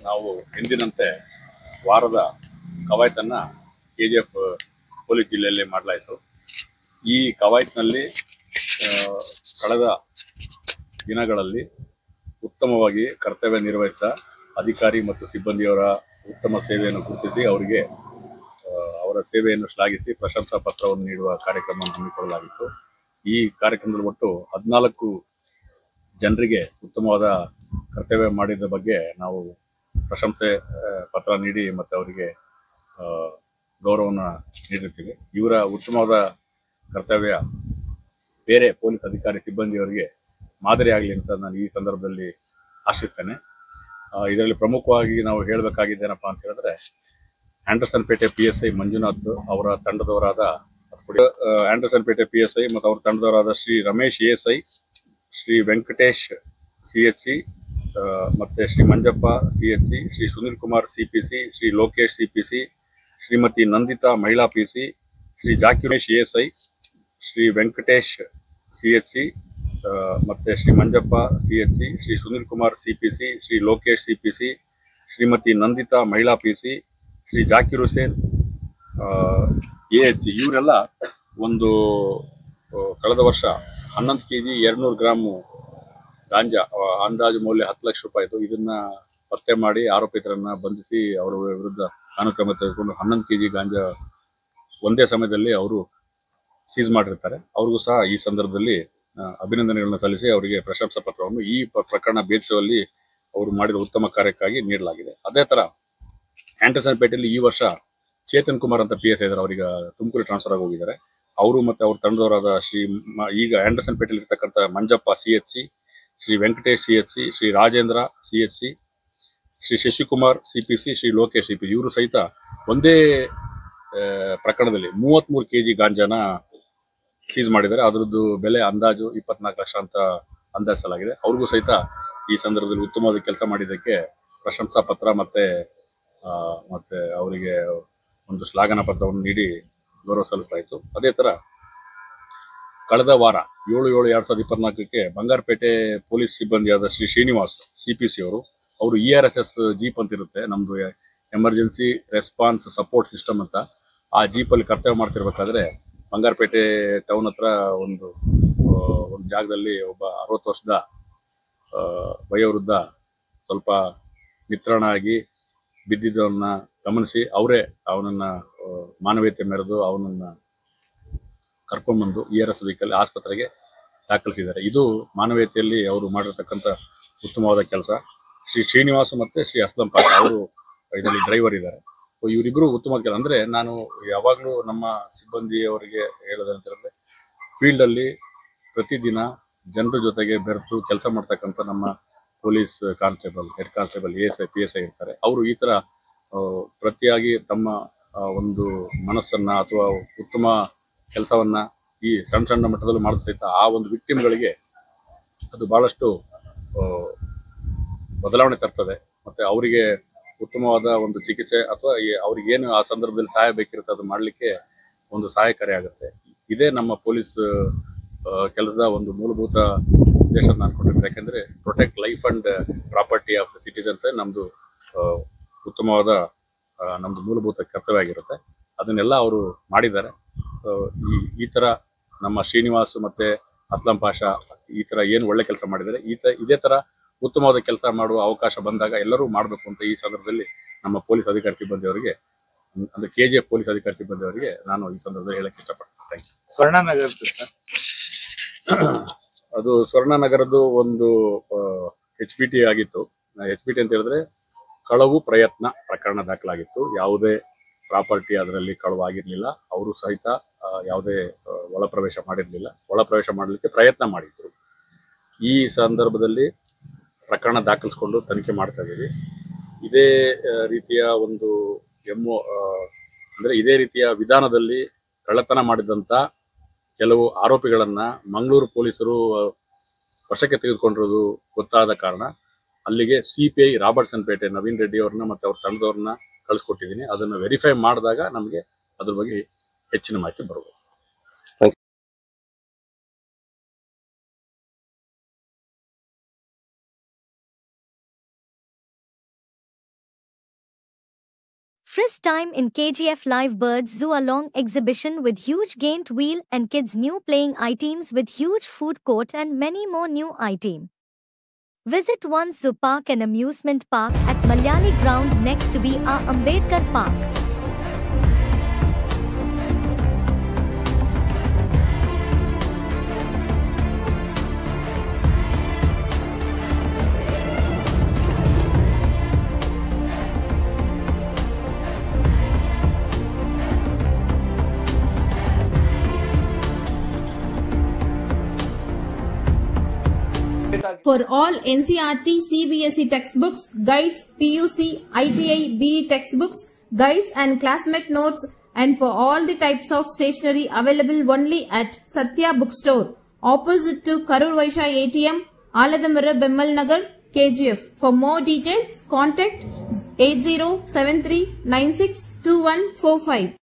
ನಾವು ಎಂದಿನಂತೆ ವಾರದ ಕವಾಯತನ್ನ ಕೆಜಿಎಫ್ ಪೊಲೀಸ್ ಜಿಲ್ಲೆಯಲ್ಲಿ ಮಾಡಲಾಯಿತು. ಈ ಕವಾಯತ್ನಲ್ಲಿ ಕಳೆದ ದಿನಗಳಲ್ಲಿ ಉತ್ತಮವಾಗಿ ಕರ್ತವ್ಯ ನಿರ್ವಹಿಸಿದ ಅಧಿಕಾರಿ ಮತ್ತು ಸಿಬ್ಬಂದಿಯವರ ಉತ್ತಮ ಸೇವೆಯನ್ನು ಗುರುತಿಸಿ ಅವರಿಗೆ ಅವರ ಸೇವೆಯನ್ನು ಶ್ಲಾಘಿಸಿ ಪ್ರಶಂಸಾ ಪತ್ರವನ್ನು ನೀಡುವ ಕಾರ್ಯಕ್ರಮವನ್ನು ಹಮ್ಮಿಕೊಳ್ಳಲಾಗಿತ್ತು. ಈ ಕಾರ್ಯಕ್ರಮದಲ್ಲಿ ಒಟ್ಟು 14 ಜನರಿಗೆ ಉತ್ತಮವಾದ ಕರ್ತವ್ಯ ಮಾಡಿದ ಬಗ್ಗೆ ನಾವು ಪ್ರಶಂಸೆ ಪತ್ರ ನೀಡಿ ಮತ್ತು ಅವರಿಗೆ ಗೌರವವನ್ನು ನೀಡಿರ್ತೀವಿ. ಇವರ ಉತ್ತಮವಾದ ಕರ್ತವ್ಯ ಬೇರೆ ಪೊಲೀಸ್ ಅಧಿಕಾರಿ ಸಿಬ್ಬಂದಿಯವರಿಗೆ ಮಾದರಿ ಆಗಲಿ ಅಂತ ನಾನು ಈ ಸಂದರ್ಭದಲ್ಲಿ ಆಶಿಸ್ತೇನೆ. ಇದರಲ್ಲಿ ಪ್ರಮುಖವಾಗಿ ನಾವು ಹೇಳಬೇಕಾಗಿದ್ದೇನಪ್ಪ ಅಂತ ಹೇಳಿದ್ರೆ, ಆಂಡರ್ಸನ್ ಪೇಟೆ PSI ಮಂಜುನಾಥ್ ಅವರ ತಂಡದವರಾದ ಆಂಡರ್ಸನ್ ಪೇಟೆ PSI ಮತ್ತು ಅವರ ತಂಡದವರಾದ ಶ್ರೀ ರಮೇಶ್ ASI, ಶ್ರೀ ವೆಂಕಟೇಶ್ CHC ಮತ್ತೆ Shri Manjappa CHC, Shri Sunil Kumar CPC, Shri Lokesh CPC, Shrimati Nandita ಮಹಿಳಾ PC, Shri ಜಾಕಿರೇಶ್ ASI, Shri Venkatesh CHC ಮತ್ತೆ Shri Manjappa CHC, Shri Sunil Kumar CPC, Shri Lokesh CPC, Shrimati Nandita ಮಹಿಳಾ PC, ಶ್ರೀ ಜಾಕಿರ್ ಹುಸೇನ್ AHC ಇವರೆಲ್ಲ ಒಂದು ಕಳೆದ ವರ್ಷ 11 kg 200 ಗ್ರಾಮ್ ಗಾಂಜಾ ಅಂದಾಜು ಮೌಲ್ಯ 10 ಲಕ್ಷ ರೂಪಾಯಿ ಇತ್ತು. ಇದನ್ನ ಪತ್ತೆ ಮಾಡಿ ಆರೋಪಿತರನ್ನ ಬಂಧಿಸಿ ಅವರ ವಿರುದ್ಧ ಕಾನೂನು ಕ್ರಮ ತೆಗೆದುಕೊಂಡು 11 kg ಗಾಂಜಾ ಒಂದೇ ಸಮಯದಲ್ಲಿ ಅವರು ಸೀಸ್ ಮಾಡಿರ್ತಾರೆ. ಅವ್ರಿಗೂ ಸಹ ಈ ಸಂದರ್ಭದಲ್ಲಿ ಅಭಿನಂದನೆಗಳನ್ನು ಸಲ್ಲಿಸಿ ಅವರಿಗೆ ಪ್ರಶಂಸಾ ಪತ್ರವನ್ನು ಈ ಪ್ರಕರಣ ಭೇದಿಸುವಲ್ಲಿ ಅವರು ಮಾಡಿದ ಉತ್ತಮ ಕಾರ್ಯಕ್ಕಾಗಿ ನೀಡಲಾಗಿದೆ. ಅದೇ ತರ ಆಂಡರ್ಸನ್ ಪೇಟೆಯಲ್ಲಿ ಈ ವರ್ಷ ಚೇತನ್ ಕುಮಾರ್ ಅಂತ PSI ಇದ್ದಾರೆ. ಅವರಿಗೆ ತುಮಕೂರು ಟ್ರಾನ್ಸ್ಫರ್ ಆಗಿ ಹೋಗಿದ್ದಾರೆ. ಅವರು ಮತ್ತೆ ಅವ್ರ ತಂಡದವರಾದ ಈಗ ಆಂಡರ್ಸನ್ ಪೇಟೆಯಲ್ಲಿ ಇರ್ತಕ್ಕಂಥ Manjappa CHC, Shri Venkatesh CHC, Shri Rajendra CHC, Shri Shashikumar CPC, Shri Lokesh CPC ಇವರು ಸಹಿತ ಒಂದೇ ಪ್ರಕರಣದಲ್ಲಿ 33 kg ಗಾಂಜಾನ ಸೀಸ್ ಮಾಡಿದ್ದಾರೆ. ಅದರದ್ದು ಬೆಲೆ ಅಂದಾಜು 24 ಲಕ್ಷ ಅಂತ ಅಂದಾಜಿಸಲಾಗಿದೆ. ಅವ್ರಿಗೂ ಸಹಿತ ಈ ಸಂದರ್ಭದಲ್ಲಿ ಉತ್ತಮವಾದ ಕೆಲಸ ಮಾಡಿದ್ದಕ್ಕೆ ಪ್ರಶಂಸಾ ಪತ್ರ ಮತ್ತೆ ಅವರಿಗೆ ಒಂದು ಶ್ಲಾಘನಾ ಪತ್ರವನ್ನು ನೀಡಿ ಗೌರವ ಸಲ್ಲಿಸಲಾಯಿತು. ಅದೇ ತರ ಕಳೆದ ವಾರ 7/7/2024 ಬಂಗಾರಪೇಟೆ ಪೊಲೀಸ್ ಸಿಬ್ಬಂದಿಯಾದ ಶ್ರೀ ಶ್ರೀನಿವಾಸ್ CPC ಅವರು ERSS ಜೀಪ್ ಅಂತ ಇರುತ್ತೆ, ನಮ್ದು ಎಮರ್ಜೆನ್ಸಿ ರೆಸ್ಪಾನ್ಸ್ ಸಪೋರ್ಟ್ ಸಿಸ್ಟಮ್ ಅಂತ. ಆ ಜೀಪಲ್ಲಿ ಕರ್ತವ್ಯ ಮಾಡ್ತಿರ್ಬೇಕಾದ್ರೆ ಬಂಗಾರಪೇಟೆ ಟೌನ್ ಹತ್ರ ಒಂದು ಜಾಗದಲ್ಲಿ ಒಬ್ಬ 60 ವರ್ಷದ ವಯೋವೃದ್ಧ ಸ್ವಲ್ಪ ನಿತ್ರಣ ಆಗಿ ಬಿದ್ದಿದ್ದವನ್ನ ಗಮನಿಸಿ ಅವರೇ ಅವನನ್ನ ಮಾನವೀಯತೆ ಮೆರೆದು ಅವನನ್ನ ಕರ್ಕೊಂಡ್ಬಂದು ERS ವೆಹಿಕಲ್ ಆಸ್ಪತ್ರೆಗೆ ದಾಖಲಿಸಿದ್ದಾರೆ. ಇದು ಮಾನವೀಯತೆಯಲ್ಲಿ ಅವರು ಮಾಡಿರ್ತಕ್ಕಂಥ ಉತ್ತಮವಾದ ಕೆಲಸ. ಶ್ರೀ ಶ್ರೀನಿವಾಸ್ ಮತ್ತೆ ಶ್ರೀ ಅಸ್ಲಂ ಪಾಷ ಅವರು ಇದರಲ್ಲಿ ಡ್ರೈವರ್ ಇದ್ದಾರೆ. ಸೊ ಇವರಿಬ್ಬರು ಉತ್ತಮವಾದ ಕೆಲಸ. ಅಂದ್ರೆ ನಾನು ಯಾವಾಗಲೂ ನಮ್ಮ ಸಿಬ್ಬಂದಿಯವರಿಗೆ ಹೇಳೋದಂತ ಹೇಳಿದ್ರೆ, ಫೀಲ್ಡ್ ಅಲ್ಲಿ ಪ್ರತಿದಿನ ಜನರ ಜೊತೆಗೆ ಬೆರೆತು ಕೆಲಸ ಮಾಡ್ತಕ್ಕಂಥ ನಮ್ಮ police constable, head constable, ASI PSI ಇರ್ತಾರೆ. ಅವರು ಈ ತರ ಪ್ರತಿಯಾಗಿ ತಮ್ಮ ಒಂದು ಮನಸ್ಸನ್ನ ಅಥವಾ ಉತ್ತಮ ಕೆಲಸವನ್ನ ಈ ಸಣ್ಣ ಮಟ್ಟದಲ್ಲೂ ಮಾಡಿದ ಸಹಿತ ಆ ಒಂದು ವಿಕ್ಟಿಮ್ಗಳಿಗೆ ಅದು ಬಹಳಷ್ಟು ಬದಲಾವಣೆ ತರ್ತದೆ. ಮತ್ತೆ ಅವರಿಗೆ ಉತ್ತಮವಾದ ಒಂದು ಚಿಕಿತ್ಸೆ ಅಥವಾ ಅವ್ರಿಗೇನು ಆ ಸಂದರ್ಭದಲ್ಲಿ ಸಹಾಯ ಬೇಕಿರುತ್ತೆ ಅದು ಮಾಡಲಿಕ್ಕೆ ಒಂದು ಸಹಾಯಕಾರಿ ಆಗುತ್ತೆ. ಇದೇ ನಮ್ಮ ಪೊಲೀಸ್ ಕೆಲಸದ ಒಂದು ಮೂಲಭೂತ ಉದ್ದೇಶ ನಾನು ಅನ್ಕೊಂಡಿದ್ದೆ. ಯಾಕೆಂದ್ರೆ protect life and property of the citizens ನಮ್ದು ಉತ್ತಮವಾದ ನಮ್ದು ಮೂಲಭೂತ ಕರ್ತವ್ಯ ಆಗಿರುತ್ತೆ. ಅದನ್ನೆಲ್ಲ ಅವರು ಮಾಡಿದ್ದಾರೆ. ಈ ತರ ನಮ್ಮ ಶ್ರೀನಿವಾಸ್ ಮತ್ತೆ ಅಸ್ಲಂ ಪಾಷಾ ಈ ತರ ಏನು ಒಳ್ಳೆ ಕೆಲಸ ಮಾಡಿದ್ದಾರೆ, ಇದೇ ತರ ಉತ್ತಮವಾದ ಕೆಲಸ ಮಾಡುವ ಅವಕಾಶ ಬಂದಾಗ ಎಲ್ಲರೂ ಮಾಡಬೇಕು ಅಂತ ಈ ಸಂದರ್ಭದಲ್ಲಿ ನಮ್ಮ ಪೊಲೀಸ್ ಅಧಿಕಾರಿ ಸಿಬ್ಬಂದಿಯವರಿಗೆ, ಅಂದ್ರೆ KGF ಪೊಲೀಸ್ ಅಧಿಕಾರಿ ಸಿಬ್ಬಂದಿಯವರಿಗೆ ನಾನು ಈ ಸಂದರ್ಭದಲ್ಲಿ ಹೇಳಕ್ ಇಷ್ಟಪಡ್ತೀನಿ. Thank you. ಸ್ವರ್ಣನಗರ ಅದು ಸ್ವರ್ಣನಗರದ್ದು ಒಂದು HPT ಆಗಿತ್ತು. HPT ಅಂತ ಹೇಳಿದ್ರೆ ಕಳವು ಪ್ರಯತ್ನ ಪ್ರಕರಣ ದಾಖಲಾಗಿತ್ತು. ಯಾವುದೇ ಪ್ರಾಪರ್ಟಿ ಅದರಲ್ಲಿ ಕಳವು ಆಗಿರ್ಲಿಲ್ಲ. ಅವರು ಸಹಿತ ಯಾವುದೇ ಒಳಪ್ರವೇಶ ಮಾಡಿರ್ಲಿಲ್ಲ. ಒಳಪ್ರವೇಶ ಮಾಡಲಿಕ್ಕೆ ಪ್ರಯತ್ನ ಮಾಡಿದ್ರು. ಈ ಸಂದರ್ಭದಲ್ಲಿ ಪ್ರಕರಣ ದಾಖಲಿಸಿಕೊಂಡು ತನಿಖೆ ಮಾಡ್ತಾ ಇದ್ದೀವಿ. ಇದೇ ರೀತಿಯ ಒಂದು ಅಂದ್ರೆ ಇದೇ ರೀತಿಯ ವಿಧಾನದಲ್ಲಿ ಕಳ್ಳತನ ಮಾಡಿದಂತ ಕೆಲವು ಆರೋಪಿಗಳನ್ನ ಮಂಗಳೂರು ಪೊಲೀಸರು ವಶಕ್ಕೆ ತೆಗೆದುಕೊಂಡಿರೋದು ಗೊತ್ತಾದ ಕಾರಣ ಅಲ್ಲಿಗೆ CPI ರಾಬರ್ಟ್ಸನ್ ಪೇಟೆ ನವೀನ್ ರೆಡ್ಡಿ ಅವ್ರನ್ನ ಮತ್ತೆ ಅವ್ರ ತಂಡದವ್ರನ್ನ ಕಳಿಸ್ಕೊಟ್ಟಿದ್ದೀನಿ. ಅದನ್ನ ವೆರಿಫೈ ಮಾಡಿದಾಗ ನಮಗೆ ಅದ್ರ ಬಗ್ಗೆ ಹೆಚ್ಚಿನ ಮಾಹಿತಿ ಬರಬಹುದು. Frisk time in KGF Live Birds Zoo along exhibition with huge gained wheel and kids new playing items with huge food court and many more new items. Visit one zoo park and amusement park at Malayali ground next to B.R. Ambedkar Park. For all NCERT, CBSE textbooks, guides, PUC, ITI, BE textbooks, guides and classmate notes, and for all the types of stationery available only at Satya Bookstore, opposite to Karur Vaishya ATM, Aladamara Bemmal Nagar, KGF. For more details, contact 8073962145.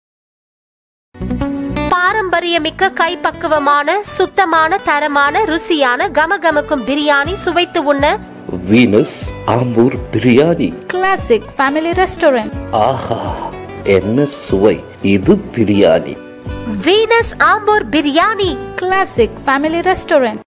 பாரம்பரியமிக்க கைப்பக்குவமான சுத்தமான தரமான ருசியான கமகமக்கும் பிரியாணி சுவைத்து உண்ண Venus Ambur biryani classic family restaurant. ஆஹா, என்ன சுவை! இது biryani. Venus Ambur biryani classic family restaurant.